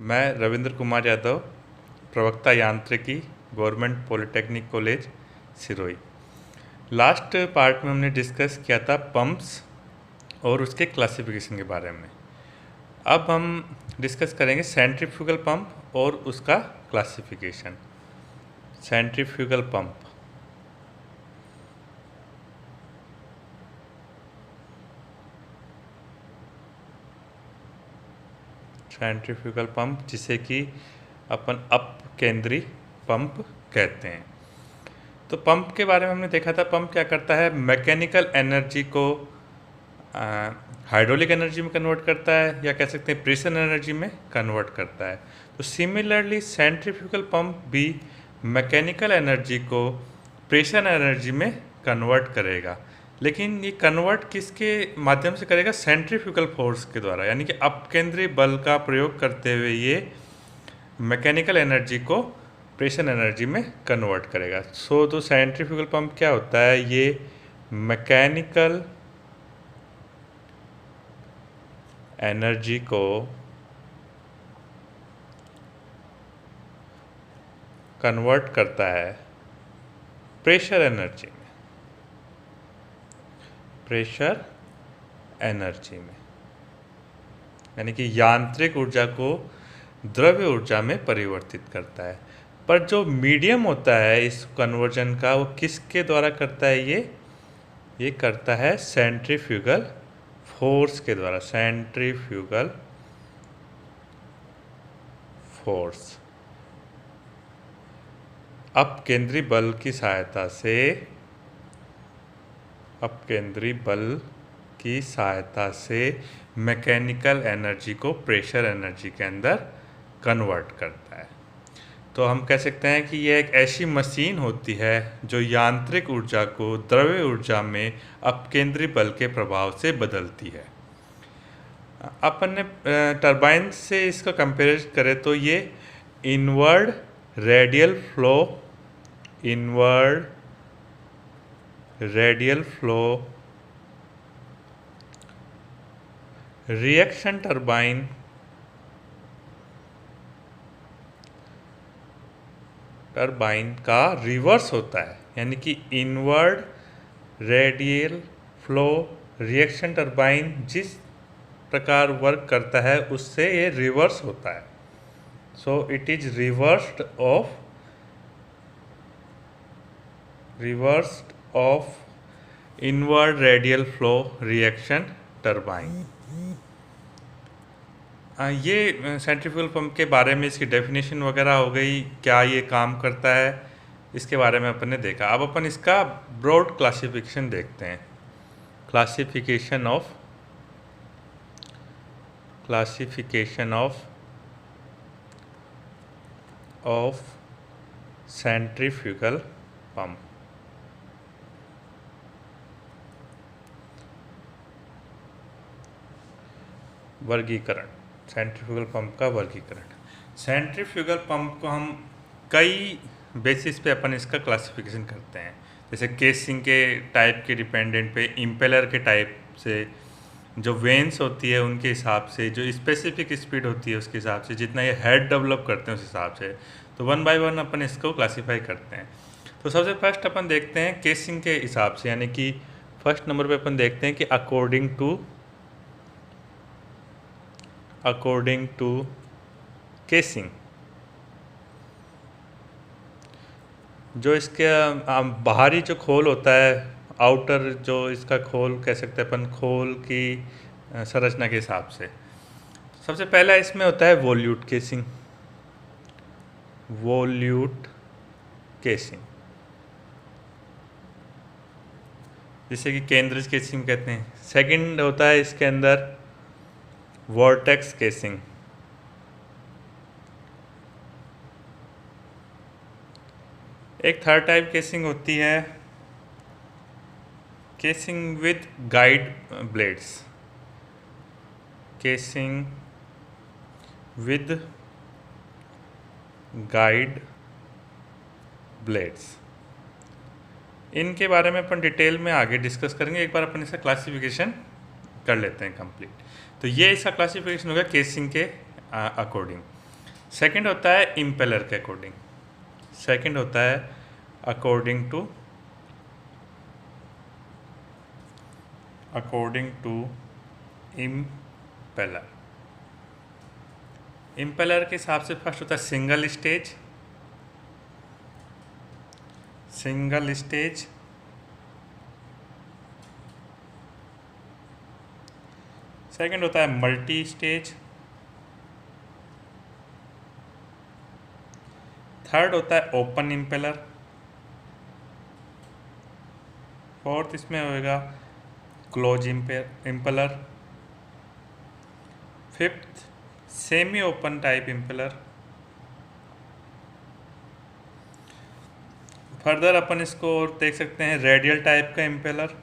मैं रविंद्र कुमार यादव, प्रवक्ता यांत्रिकी, government polytechnic college Sirohi. Last part में हमने डिस्कस किया था पंप्स और उसके क्लासिफिकेशन के बारे में। अब हम डिस्कस करेंगे सेंट्रीफ्यूगल पंप और उसका classification. Centrifugal pump, centrifugal pump जिसे कि अपन अपकेंद्री पंप कहते हैं। तो पंप के बारे में हमने देखा था, पंप क्या करता है, मैकेनिकल एनर्जी को हाइड्रोलिक एनर्जी में कन्वर्ट करता है, या कह सकते हैं प्रेशर एनर्जी में कन्वर्ट करता है। तो सिमिलरली सेंट्रीफ्यूगल पंप भी मैकेनिकल एनर्जी को प्रेशर एनर्जी में कन्वर्ट करेगा, लेकिन ये कन्वर्ट किसके माध्यम से करेगा, सेंट्रीफ्यूगल फोर्स के द्वारा, यानी कि अपकेंद्री बल का प्रयोग करते हुए ये मैकेनिकल एनर्जी को प्रेशर एनर्जी में कन्वर्ट करेगा। तो सेंट्रीफ्यूगल पंप क्या होता है, ये मैकेनिकल एनर्जी को कन्वर्ट करता है प्रेशर एनर्जी में, प्रेशर एनर्जी में, यानी कि यांत्रिक ऊर्जा को द्रव्य ऊर्जा में परिवर्तित करता है। पर जो मीडियम होता है इस कन्वर्जन का, वो किसके द्वारा करता है, ये करता है सेंट्रीफ्यूगल फोर्स के द्वारा, सेंट्रीफ्यूगल फोर्स। अपकेंद्री बल की सहायता से, अपकेंद्री बल की सहायता से मैकेनिकल एनर्जी को प्रेशर एनर्जी के अंदर कन्वर्ट करता है। तो हम कह सकते हैं कि यह एक ऐसी मशीन होती है जो यांत्रिक ऊर्जा को द्रव्य ऊर्जा में अपकेंद्री बल के प्रभाव से बदलती है। अपन ने टरबाइन से इसका कंपेयर करें तो ये inward radial flow, inward radial flow reaction turbine का रिवर्स होता है, यानी कि inward radial flow reaction turbine जिस प्रकार वर्क करता है उससे ये रिवर्स होता है। So it is reversed of inward radial flow reaction turbine. ये सेंट्रीफ्यूगल पंप के बारे में इसकी डेफिनेशन वगैरह हो गई, क्या ये काम करता है इसके बारे में अपन ने देखा। अब अपन इसका ब्रॉड क्लासिफिकेशन देखते हैं। Classification of centrifugal pump. वर्गीकरण, सेंट्रीफ्यूगल पंप का वर्गीकरण। सेंट्रीफ्यूगल पंप को हम कई बेसिस पे अपन इसका क्लासिफिकेशन करते हैं, जैसे केसिंग के टाइप के डिपेंडेंट पे, इम्पेलर के टाइप से, जो वेन्स होती है उनके हिसाब से, जो स्पेसिफिक स्पीड होती है उसके हिसाब से, जितना ये हेड डेवलप करते हैं उस हिसाब से। तो वन बाय वन अपन इसको क्लासीफाई करते हैं। तो सबसे फर्स्ट अपन देखते हैं केसिंग के हिसाब से, यानी कि फर्स्ट नंबर पे अपन देखते हैं कि अकॉर्डिंग टू केसिंग, जो इसके बाहरी जो खोल होता है, आउटर जो इसका खोल कह सकते हैं अपन, खोल की संरचना के हिसाब से सबसे पहला इसमें होता है वोल्यूट केसिंग। वोल्यूट केसिंग जिसे कि केंद्रज केसिंग कहते हैं। सेकंड होता है इसके अंदर वॉर्टेक्स केसिंग। एक थर्ड टाइप केसिंग होती है casing with guide blades, casing with guide blades. इनके बारे में अपन डिटेल में आगे डिस्कस करेंगे। एक बार अपन इसका क्लासिफिकेशन कर लेते हैं कंप्लीट। तो ये इसका क्लासिफिकेशन होगा केसिंग के अकॉर्डिंग। सेकंड होता है इम्पेलर के अकॉर्डिंग, सेकंड होता है अकॉर्डिंग टू इम्पेलर। इम्पेलर के हिसाब से फर्स्ट होता है सिंगल स्टेज, सेकंड होता है मल्टी स्टेज, थर्ड होता है ओपन इम्पेलर, फोर्थ इसमें होएगा close impeller, fifth semi open type impeller. Further अपन इसको और देख सकते हैं रेडियल टाइप का impeller,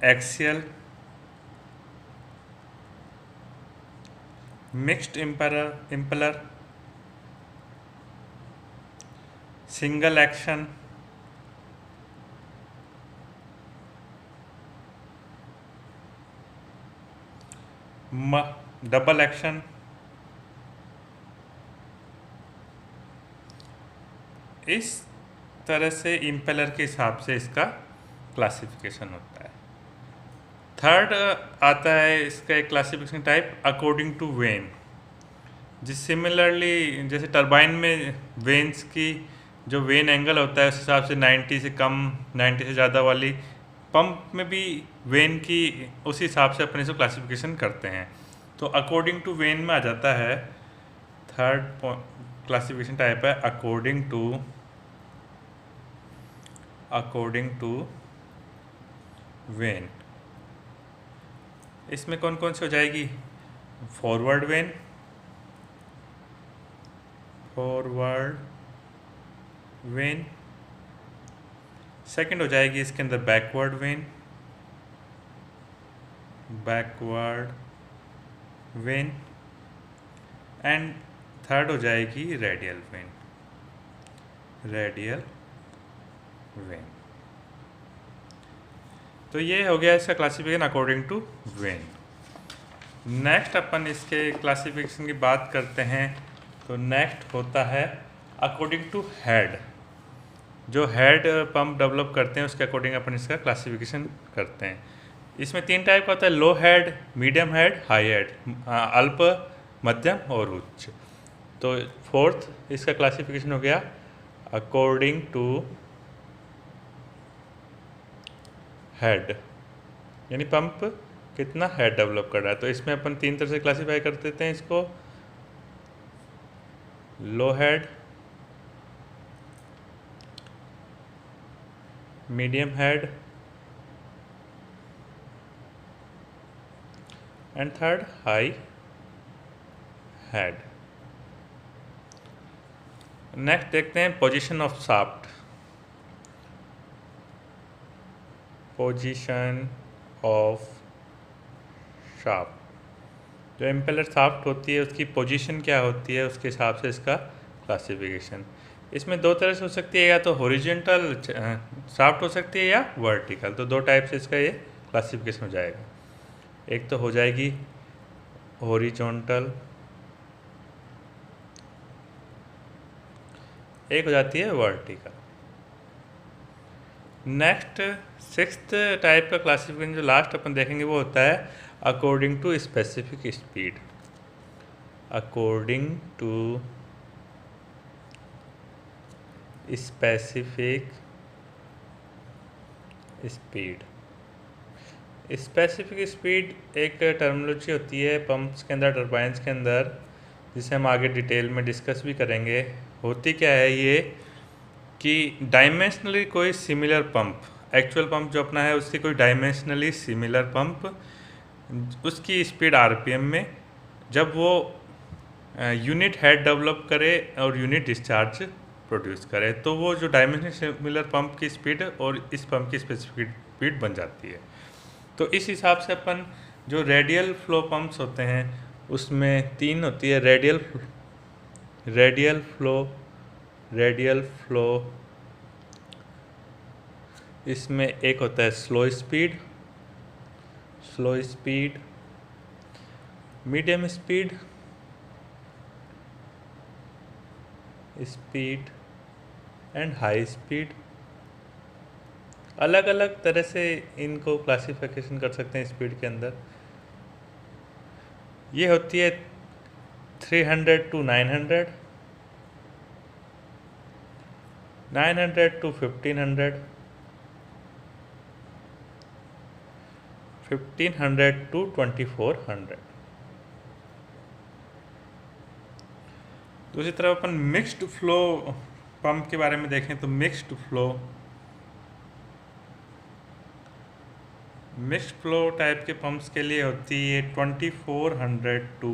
axial, mixed impeller, single action, double action, इस तरह से इम्पेलर के हिसाब से इसका क्लासिफिकेशन होता है। थर्ड आता है इसका एक classification type according to vane, जिस सिमिलरली जैसे टरबाइन में वेन्स की जो वेन एंगल होता है उस हिसाब से 90 से कम 90 से ज़्यादा वाली, पंप में भी वेन की उसी हिसाब से अपने इसको क्लासिफिकेशन करते हैं। तो अकॉर्डिंग टू वेन में आ जाता है थर्ड क्लासिफिकेशन टाइप है अकॉर्डिंग टू वेन। इसमें कौन कौन सी हो जाएगी, फॉरवर्ड वेन, सेकंड हो जाएगी इसके अंदर बैकवर्ड वेन, एंड थर्ड हो जाएगी रेडियल वेन। तो ये हो गया इसका classification according to vane. Next अपन इसके क्लासिफिकेशन की बात करते हैं, तो नेक्स्ट होता है अकॉर्डिंग टू हेड। जो हेड पंप डेवलप करते हैं उसके अकॉर्डिंग अपन इसका क्लासिफिकेशन करते हैं। इसमें 3 टाइप का होता है, low head, medium head, high head, अल्प, मध्यम और उच्च। तो फोर्थ इसका क्लासिफिकेशन हो गया अकॉर्डिंग टू हेड, यानी पंप कितना हेड डेवलप कर रहा है। तो इसमें अपन 3 तरह से क्लासिफाई कर देते हैं इसको, low head, medium head and third high head. Next देखते हैं पोजीशन ऑफ शाफ्ट। जो इम्पेलर शाफ्ट होती है उसकी पोजीशन क्या होती है, उसके हिसाब से इसका क्लासिफिकेशन। इसमें 2 तरह से हो सकती है, या तो हॉरिजॉन्टल शाफ्ट हो सकती है या वर्टिकल। तो 2 टाइप से इसका ये क्लासिफिकेशन हो जाएगा। एक तो हो जाएगी हॉरिजॉन्टल, एक हो जाती है वर्टिकल। नेक्स्ट 6th टाइप का क्लासिफिकेशन जो लास्ट अपन देखेंगे वो होता है according to specific speed. According to specific speed एक टर्मिनोलॉजी होती है पंप्स के अंदर, टरबाइंस के अंदर, जिसे हम आगे डिटेल में डिस्कस भी करेंगे। होती क्या है ये कि डायमेंशनली कोई सिमिलर पंप, एक्चुअल पंप जो अपना है उसकी कोई डायमेंशनली सिमिलर पंप, उसकी स्पीड आरपीएम में जब वो यूनिट हेड डेवलप करे और यूनिट डिस्चार्ज प्रोड्यूस करे, तो वो जो डायमेंशनली सिमिलर पंप की स्पीड और इस पंप की स्पेसिफिक स्पीड बन जाती है। तो इस हिसाब से अपन जो रेडियल फ्लो पंप्स होते हैं उसमें 3 होती है, रेडियल फ्लो, इसमें एक होता है slow speed, medium speed and high speed, अलग अलग तरह से इनको क्लासिफिकेशन कर सकते हैं स्पीड के अंदर। ये होती है 300 to 900, 900 to 1500, 1500 to 2400। दूसरी तरफ अपन मिक्स्ड फ्लो पंप के बारे में देखें तो मिक्स्ड फ्लो टाइप के पंप्स के लिए होती है 2400 to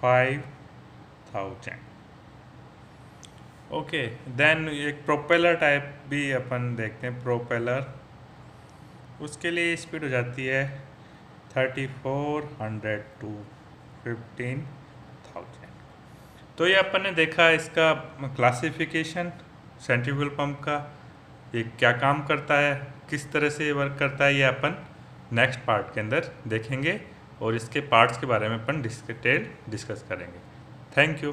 5000। ओके, देन एक प्रोपेलर टाइप भी अपन देखते हैं, प्रोपेलर, उसके लिए स्पीड हो जाती है 3400 to 15000। तो ये अपन ने देखा इसका क्लासिफिकेशन सेंट्रीफ्यूगल पंप का, ये क्या काम करता है, किस तरह से वर्क करता है, ये अपन नेक्स्ट पार्ट के अंदर देखेंगे और इसके पार्ट्स के बारे में अपन डिटेल डिस्कस करेंगे। Thank you.